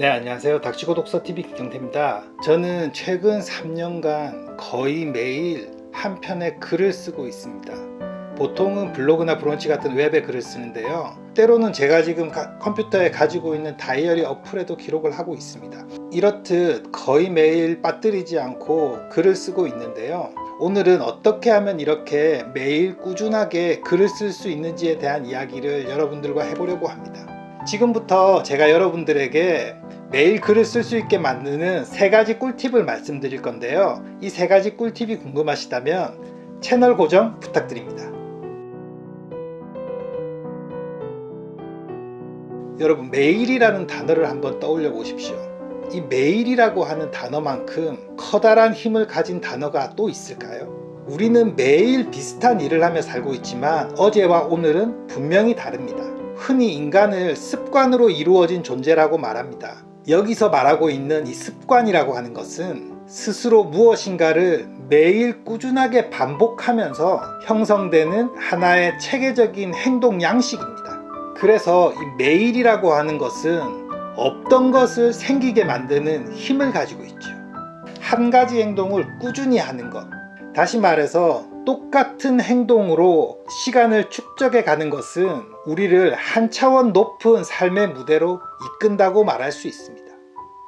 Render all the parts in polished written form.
네, 안녕하세요. 닥치고 독서TV 김경태입니다. 저는 최근 3년간 거의 매일 한 편의 글을 쓰고 있습니다. 보통은 블로그나 브런치 같은 웹에 글을 쓰는데요. 때로는 제가 지금 컴퓨터에 가지고 있는 다이어리 어플에도 기록을 하고 있습니다. 이렇듯 거의 매일 빠뜨리지 않고 글을 쓰고 있는데요. 오늘은 어떻게 하면 이렇게 매일 꾸준하게 글을 쓸 수 있는지에 대한 이야기를 여러분들과 해보려고 합니다. 지금부터 제가 여러분들에게 매일 글을 쓸 수 있게 만드는 3가지 꿀팁을 말씀드릴 건데요. 이 3가지 꿀팁이 궁금하시다면 채널 고정 부탁드립니다. 여러분, 매일이라는 단어를 한번 떠올려 보십시오. 이 매일이라고 하는 단어만큼 커다란 힘을 가진 단어가 또 있을까요? 우리는 매일 비슷한 일을 하며 살고 있지만 어제와 오늘은 분명히 다릅니다. 흔히 인간을 습관으로 이루어진 존재라고 말합니다. 여기서 말하고 있는 이 습관이라고 하는 것은 스스로 무엇인가를 매일 꾸준하게 반복하면서 형성되는 하나의 체계적인 행동 양식입니다. 그래서 이 매일이라고 하는 것은 없던 것을 생기게 만드는 힘을 가지고 있죠. 한 가지 행동을 꾸준히 하는 것, 다시 말해서 똑같은 행동으로 시간을 축적해 가는 것은 우리를 한 차원 높은 삶의 무대로 이끈다고 말할 수 있습니다.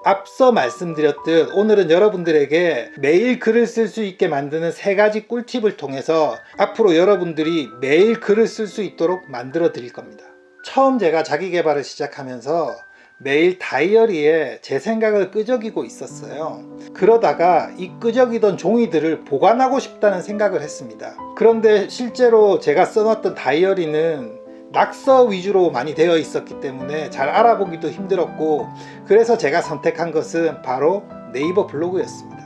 앞서 말씀드렸듯 오늘은 여러분들에게 매일 글을 쓸 수 있게 만드는 3가지 꿀팁을 통해서 앞으로 여러분들이 매일 글을 쓸 수 있도록 만들어 드릴 겁니다. 처음 제가 자기계발을 시작하면서 매일 다이어리에 제 생각을 끄적이고 있었어요. 그러다가 이 끄적이던 종이들을 보관하고 싶다는 생각을 했습니다. 그런데 실제로 제가 써놨던 다이어리는 낙서 위주로 많이 되어 있었기 때문에 잘 알아보기도 힘들었고, 그래서 제가 선택한 것은 바로 네이버 블로그였습니다.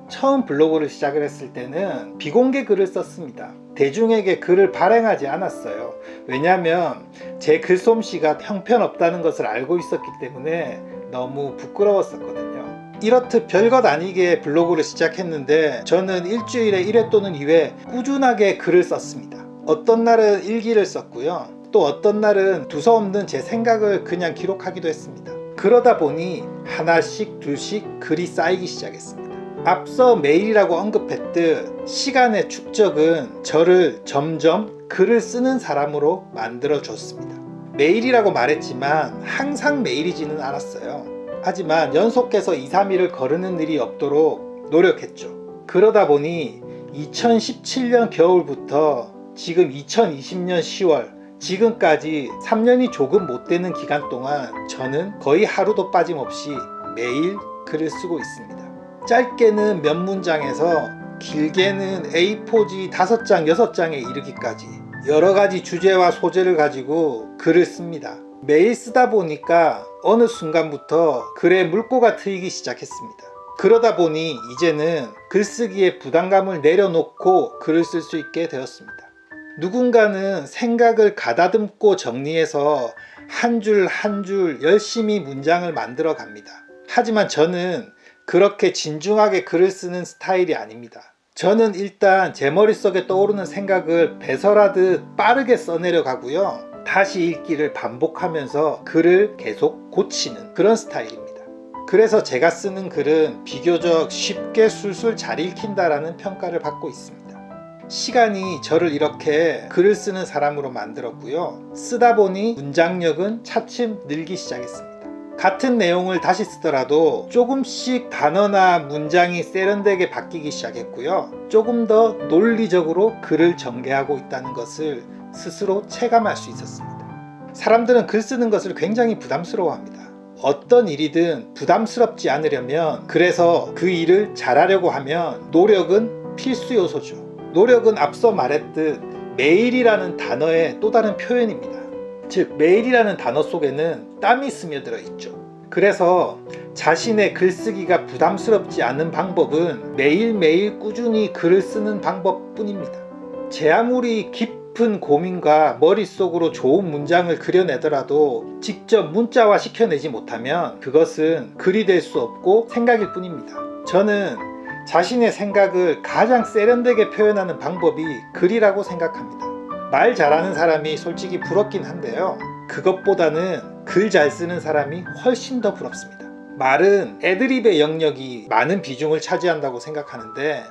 처음 블로그를 시작을 했을 때는 비공개 글을 썼습니다. 대중에게 글을 발행하지 않았어요. 왜냐하면 제 글솜씨가 형편없다는 것을 알고 있었기 때문에 너무 부끄러웠었거든요. 이렇듯 별것 아니게 블로그를 시작했는데 저는 일주일에 1회 또는 2회 꾸준하게 글을 썼습니다. 어떤 날은 일기를 썼고요. 또 어떤 날은 두서없는 제 생각을 그냥 기록하기도 했습니다. 그러다 보니 하나씩 둘씩 글이 쌓이기 시작했습니다. 앞서 매일이라고 언급했듯 시간의 축적은 저를 점점 글을 쓰는 사람으로 만들어 줬습니다. 매일이라고 말했지만 항상 매일이지는 않았어요. 하지만 연속해서 2, 3일을 거르는 일이 없도록 노력했죠. 그러다 보니 2017년 겨울부터 지금 2020년 10월 지금까지 3년이 조금 못 되는 기간 동안 저는 거의 하루도 빠짐없이 매일 글을 쓰고 있습니다. 짧게는 몇 문장에서 길게는 A4지 5장, 6장에 이르기까지 여러가지 주제와 소재를 가지고 글을 씁니다. 매일 쓰다 보니까 어느 순간부터 글에 물꼬가 트이기 시작했습니다. 그러다 보니 이제는 글쓰기에 부담감을 내려놓고 글을 쓸 수 있게 되었습니다. 누군가는 생각을 가다듬고 정리해서 한 줄 한 줄 열심히 문장을 만들어 갑니다. 하지만 저는 그렇게 진중하게 글을 쓰는 스타일이 아닙니다. 저는 일단 제 머릿속에 떠오르는 생각을 배설하듯 빠르게 써내려 가고요. 다시 읽기를 반복하면서 글을 계속 고치는 그런 스타일입니다. 그래서 제가 쓰는 글은 비교적 쉽게 술술 잘 읽힌다라는 평가를 받고 있습니다. 시간이 저를 이렇게 글을 쓰는 사람으로 만들었고요. 쓰다 보니 문장력은 차츰 늘기 시작했습니다. 같은 내용을 다시 쓰더라도 조금씩 단어나 문장이 세련되게 바뀌기 시작했고요. 조금 더 논리적으로 글을 전개하고 있다는 것을 스스로 체감할 수 있었습니다. 사람들은 글 쓰는 것을 굉장히 부담스러워합니다. 어떤 일이든 부담스럽지 않으려면, 그래서 그 일을 잘하려고 하면 노력은 필수 요소죠. 노력은 앞서 말했듯 매일이라는 단어의 또 다른 표현입니다. 즉, 매일이라는 단어 속에는 땀이 스며들어 있죠. 그래서 자신의 글쓰기가 부담스럽지 않은 방법은 매일매일 꾸준히 글을 쓰는 방법뿐입니다. 제 아무리 깊은 고민과 머릿속으로 좋은 문장을 그려내더라도 직접 문자화 시켜내지 못하면 그것은 글이 될 수 없고 생각일 뿐입니다. 저는 자신의 생각을 가장 세련되게 표현하는 방법이 글이라고 생각합니다. 말 잘하는 사람이 솔직히 부럽긴 한데요. 그것보다는 글 잘 쓰는 사람이 훨씬 더 부럽습니다. 말은 애드립의 영역이 많은 비중을 차지한다고 생각하는데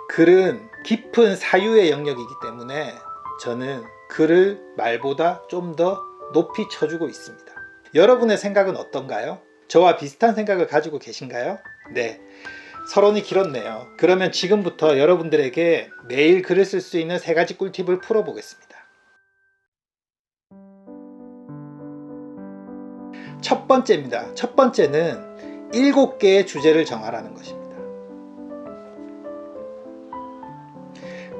글은 깊은 사유의 영역이기 때문에 저는 글을 말보다 좀 더 높이 쳐주고 있습니다. 여러분의 생각은 어떤가요? 저와 비슷한 생각을 가지고 계신가요? 네, 서론이 길었네요. 그러면 지금부터 여러분들에게 매일 글을 쓸 수 있는 3가지 꿀팁을 풀어보겠습니다. 첫 번째입니다. 첫 번째는 7개의 주제를 정하라는 것입니다.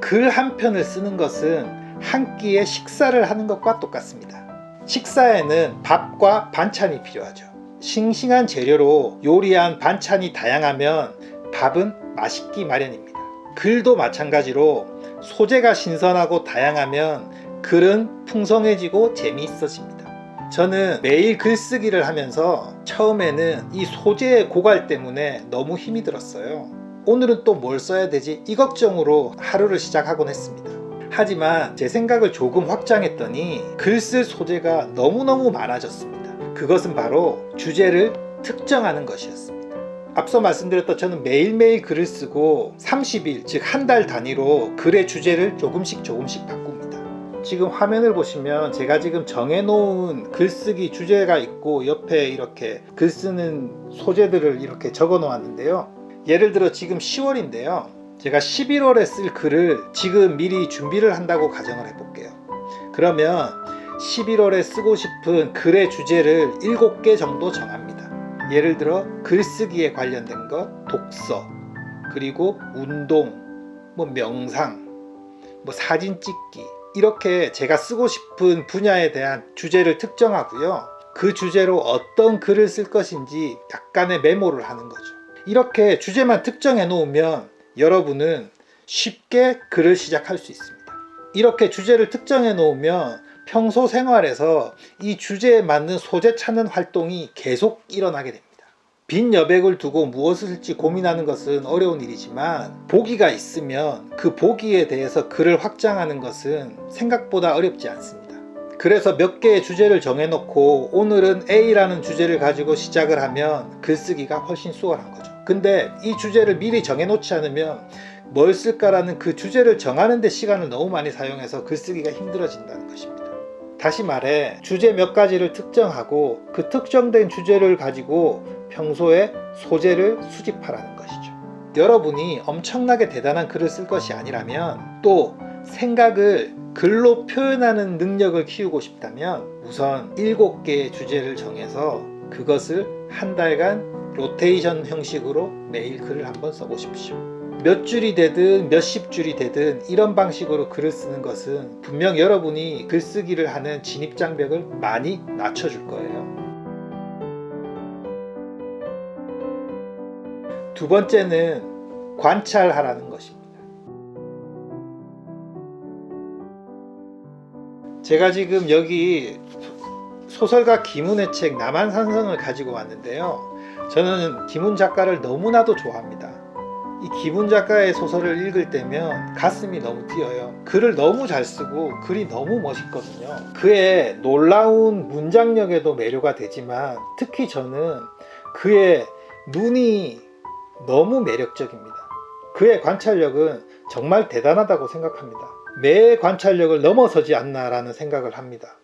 글 한 편을 쓰는 것은 한 끼의 식사를 하는 것과 똑같습니다. 식사에는 밥과 반찬이 필요하죠. 싱싱한 재료로 요리한 반찬이 다양하면 밥은 맛있기 마련입니다. 글도 마찬가지로 소재가 신선하고 다양하면 글은 풍성해지고 재미있어집니다. 저는 매일 글쓰기를 하면서 처음에는 이 소재의 고갈 때문에 너무 힘이 들었어요. 오늘은 또 뭘 써야 되지? 이 걱정으로 하루를 시작하곤 했습니다. 하지만 제 생각을 조금 확장했더니 글 쓸 소재가 너무너무 많아졌습니다. 그것은 바로 주제를 특정하는 것이었습니다. 앞서 말씀드렸던 저는 매일매일 글을 쓰고 30일, 즉 한 달 단위로 글의 주제를 조금씩 바꿉니다. 지금 화면을 보시면 제가 지금 정해놓은 글쓰기 주제가 있고 옆에 이렇게 글 쓰는 소재들을 이렇게 적어 놓았는데요. 예를 들어 지금 10월인데요. 제가 11월에 쓸 글을 지금 미리 준비를 한다고 가정을 해볼게요. 그러면 11월에 쓰고 싶은 글의 주제를 7개 정도 정합니다. 예를 들어 글쓰기에 관련된 것, 독서, 그리고 운동, 명상, 사진 찍기, 이렇게 제가 쓰고 싶은 분야에 대한 주제를 특정하고요. 그 주제로 어떤 글을 쓸 것인지 약간의 메모를 하는 거죠. 이렇게 주제만 특정해 놓으면 여러분은 쉽게 글을 시작할 수 있습니다. 이렇게 주제를 특정해 놓으면 평소 생활에서 이 주제에 맞는 소재 찾는 활동이 계속 일어나게 됩니다. 빈 여백을 두고 무엇을 쓸지 고민하는 것은 어려운 일이지만 보기가 있으면 그 보기에 대해서 글을 확장하는 것은 생각보다 어렵지 않습니다. 그래서 몇 개의 주제를 정해놓고 오늘은 A라는 주제를 가지고 시작을 하면 글쓰기가 훨씬 수월한 거죠. 근데 이 주제를 미리 정해놓지 않으면 뭘 쓸까라는 그 주제를 정하는 데 시간을 너무 많이 사용해서 글쓰기가 힘들어진다는 것입니다. 다시 말해 주제 몇 가지를 특정하고 그 특정된 주제를 가지고 평소에 소재를 수집하라는 것이죠. 여러분이 엄청나게 대단한 글을 쓸 것이 아니라면 또 생각을 글로 표현하는 능력을 키우고 싶다면 우선 7개의 주제를 정해서 그것을 한 달간 로테이션 형식으로 매일 글을 한번 써보십시오. 몇 줄이 되든 몇십 줄이 되든 이런 방식으로 글을 쓰는 것은 분명 여러분이 글쓰기를 하는 진입장벽을 많이 낮춰줄 거예요. 두 번째는 관찰하라는 것입니다. 제가 지금 여기 소설가 김훈의 책 남한산성을 가지고 왔는데요. 저는 김훈 작가를 너무나도 좋아합니다. 이 김훈 작가의 소설을 읽을 때면 가슴이 너무 뛰어요. 글을 너무 잘 쓰고 글이 너무 멋있거든요. 그의 놀라운 문장력에도 매료가 되지만 특히 저는 그의 눈이 너무 매력적입니다. 그의 관찰력은 정말 대단하다고 생각합니다. 내 관찰력을 넘어서지 않나라는 생각을 합니다.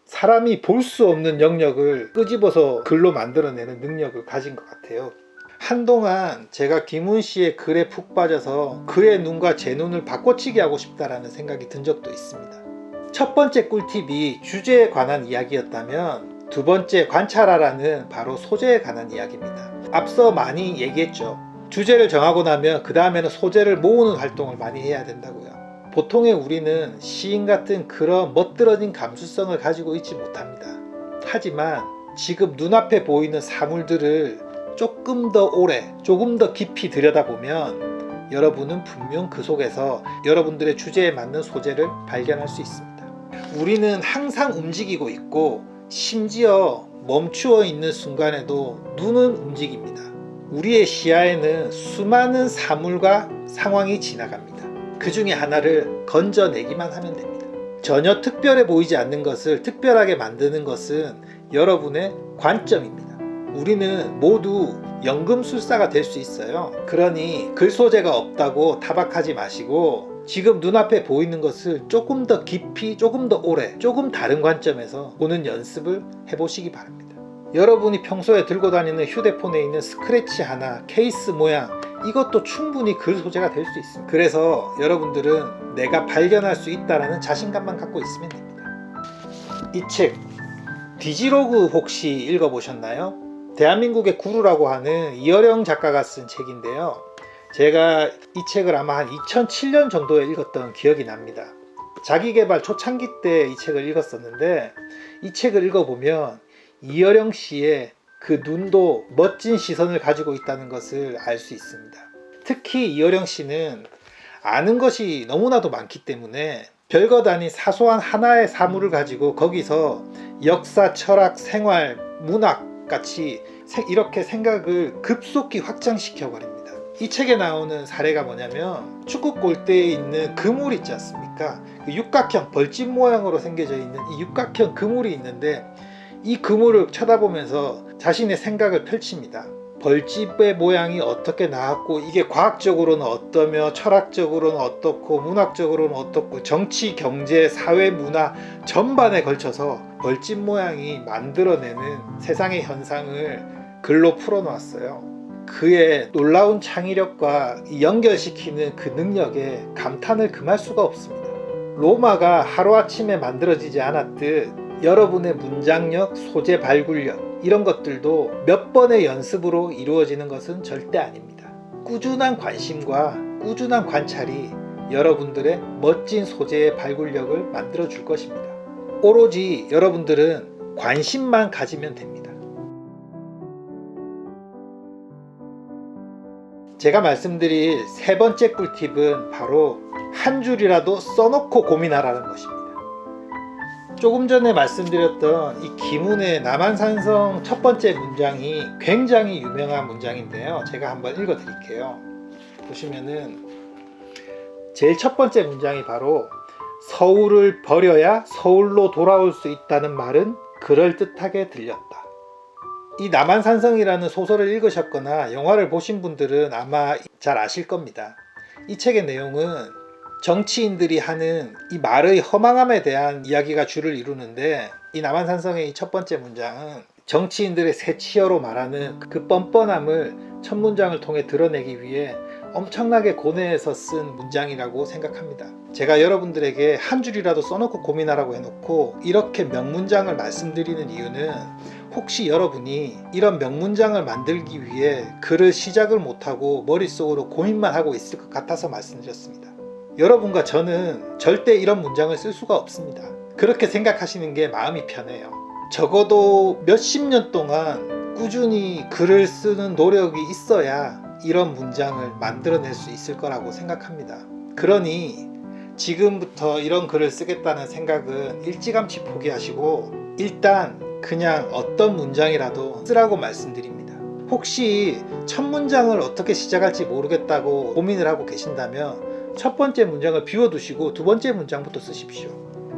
사람이 볼 수 없는 영역을 끄집어서 글로 만들어내는 능력을 가진 것 같아요. 한동안 제가 김훈 씨의 글에 푹 빠져서 그의 눈과 제 눈을 바꿔치기 하고 싶다라는 생각이 든 적도 있습니다. 첫 번째 꿀팁이 주제에 관한 이야기였다면 두 번째 관찰하라는 바로 소재에 관한 이야기입니다. 앞서 많이 얘기했죠. 주제를 정하고 나면 그 다음에는 소재를 모으는 활동을 많이 해야 된다고요. 보통의 우리는 시인 같은 그런 멋들어진 감수성을 가지고 있지 못합니다. 하지만 지금 눈앞에 보이는 사물들을 조금 더 오래, 조금 더 깊이 들여다보면 여러분은 분명 그 속에서 여러분들의 주제에 맞는 소재를 발견할 수 있습니다. 우리는 항상 움직이고 있고 심지어 멈추어 있는 순간에도 눈은 움직입니다. 우리의 시야에는 수많은 사물과 상황이 지나갑니다. 그 중에 하나를 건져내기만 하면 됩니다. 전혀 특별해 보이지 않는 것을 특별하게 만드는 것은 여러분의 관점입니다. 우리는 모두 연금술사가 될 수 있어요. 그러니 글 소재가 없다고 타박하지 마시고 지금 눈앞에 보이는 것을 조금 더 깊이, 조금 더 오래, 조금 다른 관점에서 보는 연습을 해보시기 바랍니다. 여러분이 평소에 들고 다니는 휴대폰에 있는 스크래치 하나, 케이스 모양, 이것도 충분히 글 소재가 될 수 있습니다. 그래서 여러분들은 내가 발견할 수 있다는 자신감만 갖고 있으면 됩니다. 이 책 디지로그 혹시 읽어보셨나요? 대한민국의 구루라고 하는 이어령 작가가 쓴 책인데요. 제가 이 책을 아마 한 2007년 정도에 읽었던 기억이 납니다. 자기계발 초창기 때 이 책을 읽었었는데 이 책을 읽어보면 이어령 씨의 그 눈도 멋진 시선을 가지고 있다는 것을 알 수 있습니다. 특히 이어령 씨는 아는 것이 너무나도 많기 때문에 별것 아닌 사소한 하나의 사물을 가지고 거기서 역사, 철학, 생활, 문학 같이 이렇게 생각을 급속히 확장시켜 버립니다. 이 책에 나오는 사례가 뭐냐면 축구 골대에 있는 그물 있지 않습니까? 그 육각형 벌집 모양으로 생겨져 있는 이 육각형 그물이 있는데 이 그물을 쳐다보면서 자신의 생각을 펼칩니다. 벌집의 모양이 어떻게 나왔고 이게 과학적으로는 어떠며 철학적으로는 어떻고 문학적으로는 어떻고 정치, 경제, 사회, 문화 전반에 걸쳐서 벌집 모양이 만들어내는 세상의 현상을 글로 풀어놓았어요. 그의 놀라운 창의력과 연결시키는 그 능력에 감탄을 금할 수가 없습니다. 로마가 하루아침에 만들어지지 않았듯 여러분의 문장력, 소재 발굴력 이런 것들도 몇 번의 연습으로 이루어지는 것은 절대 아닙니다. 꾸준한 관심과 꾸준한 관찰이 여러분들의 멋진 소재의 발굴력을 만들어 줄 것입니다. 오로지 여러분들은 관심만 가지면 됩니다. 제가 말씀드릴 세 번째 꿀팁은 바로 한 줄이라도 써놓고 고민하라는 것입니다. 조금 전에 말씀드렸던 이 김훈의 남한산성 첫 번째 문장이 굉장히 유명한 문장인데요. 제가 한번 읽어 드릴게요. 보시면은 제일 첫 번째 문장이 바로 서울을 버려야 서울로 돌아올 수 있다는 말은 그럴듯하게 들렸다. 이 남한산성이라는 소설을 읽으셨거나 영화를 보신 분들은 아마 잘 아실 겁니다. 이 책의 내용은 정치인들이 하는 이 말의 허망함에 대한 이야기가 주를 이루는데 이 남한산성의 이 첫 번째 문장은 정치인들의 새치어로 말하는 그 뻔뻔함을 첫 문장을 통해 드러내기 위해 엄청나게 고뇌해서 쓴 문장이라고 생각합니다. 제가 여러분들에게 한 줄이라도 써놓고 고민하라고 해놓고 이렇게 명문장을 말씀드리는 이유는 혹시 여러분이 이런 명문장을 만들기 위해 글을 시작을 못하고 머릿속으로 고민만 하고 있을 것 같아서 말씀드렸습니다. 여러분과 저는 절대 이런 문장을 쓸 수가 없습니다. 그렇게 생각하시는 게 마음이 편해요. 적어도 몇십 년 동안 꾸준히 글을 쓰는 노력이 있어야 이런 문장을 만들어낼 수 있을 거라고 생각합니다. 그러니 지금부터 이런 글을 쓰겠다는 생각은 일찌감치 포기하시고 일단 그냥 어떤 문장이라도 쓰라고 말씀드립니다. 혹시 첫 문장을 어떻게 시작할지 모르겠다고 고민을 하고 계신다면 첫 번째 문장을 비워두시고 두 번째 문장부터 쓰십시오.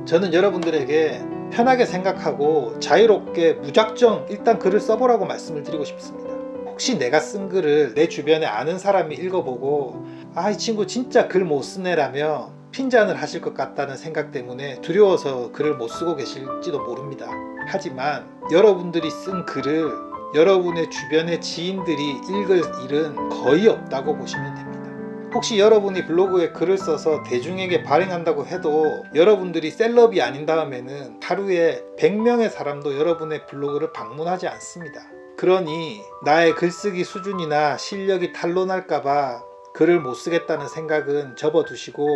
저는 여러분들에게 편하게 생각하고 자유롭게 무작정 일단 글을 써보라고 말씀을 드리고 싶습니다. 혹시 내가 쓴 글을 내 주변에 아는 사람이 읽어보고 아, 이 친구 진짜 글 못 쓰네라며 핀잔을 하실 것 같다는 생각 때문에 두려워서 글을 못 쓰고 계실지도 모릅니다. 하지만 여러분들이 쓴 글을 여러분의 주변의 지인들이 읽을 일은 거의 없다고 보시면 됩니다. 혹시 여러분이 블로그에 글을 써서 대중에게 발행한다고 해도 여러분들이 셀럽이 아닌 다음에는 하루에 100명의 사람도 여러분의 블로그를 방문하지 않습니다. 그러니 나의 글쓰기 수준이나 실력이 탄로날까봐 글을 못 쓰겠다는 생각은 접어두시고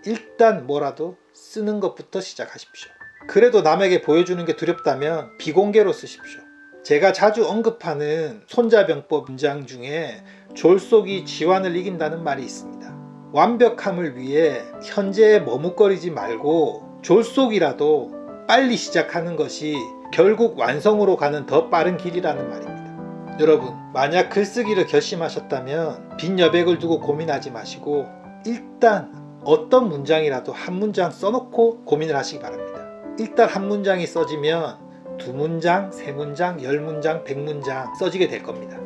일단 뭐라도 쓰는 것부터 시작하십시오. 그래도 남에게 보여주는 게 두렵다면 비공개로 쓰십시오. 제가 자주 언급하는 손자병법 문장 중에 졸속이 지환을 이긴다는 말이 있습니다. 완벽함을 위해 현재에 머뭇거리지 말고 졸속이라도 빨리 시작하는 것이 결국 완성으로 가는 더 빠른 길이라는 말입니다. 여러분, 만약 글쓰기를 결심하셨다면 빈 여백을 두고 고민하지 마시고 일단 어떤 문장이라도 한 문장 써놓고 고민을 하시기 바랍니다. 일단 한 문장이 써지면 2문장, 3문장, 10문장, 100문장 써지게 될 겁니다.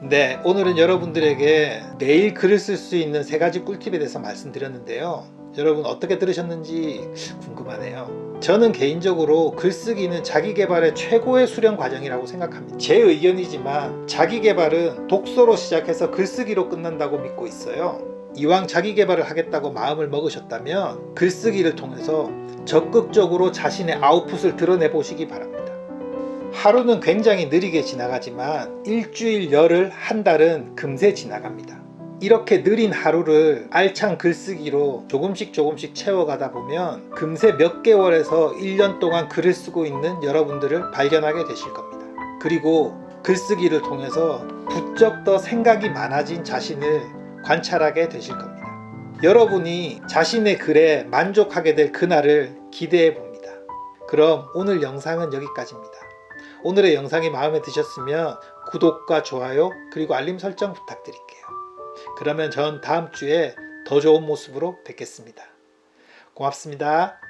네, 오늘은 여러분들에게 매일 글을 쓸 수 있는 3가지 꿀팁에 대해서 말씀드렸는데요. 여러분 어떻게 들으셨는지 궁금하네요. 저는 개인적으로 글쓰기는 자기계발의 최고의 수련 과정이라고 생각합니다. 제 의견이지만 자기계발은 독서로 시작해서 글쓰기로 끝난다고 믿고 있어요. 이왕 자기계발을 하겠다고 마음을 먹으셨다면 글쓰기를 통해서 적극적으로 자신의 아웃풋을 드러내 보시기 바랍니다. 하루는 굉장히 느리게 지나가지만 일주일, 열흘, 한 달은 금세 지나갑니다. 이렇게 느린 하루를 알찬 글쓰기로 조금씩 채워가다 보면 금세 몇 개월에서 1년 동안 글을 쓰고 있는 여러분들을 발견하게 되실 겁니다. 그리고 글쓰기를 통해서 부쩍 더 생각이 많아진 자신을 관찰하게 되실 겁니다. 여러분이 자신의 글에 만족하게 될 그날을 기대해 봅니다. 그럼 오늘 영상은 여기까지입니다. 오늘의 영상이 마음에 드셨으면 구독과 좋아요 그리고 알림 설정 부탁드릴게요. 그러면 전 다음 주에 더 좋은 모습으로 뵙겠습니다. 고맙습니다.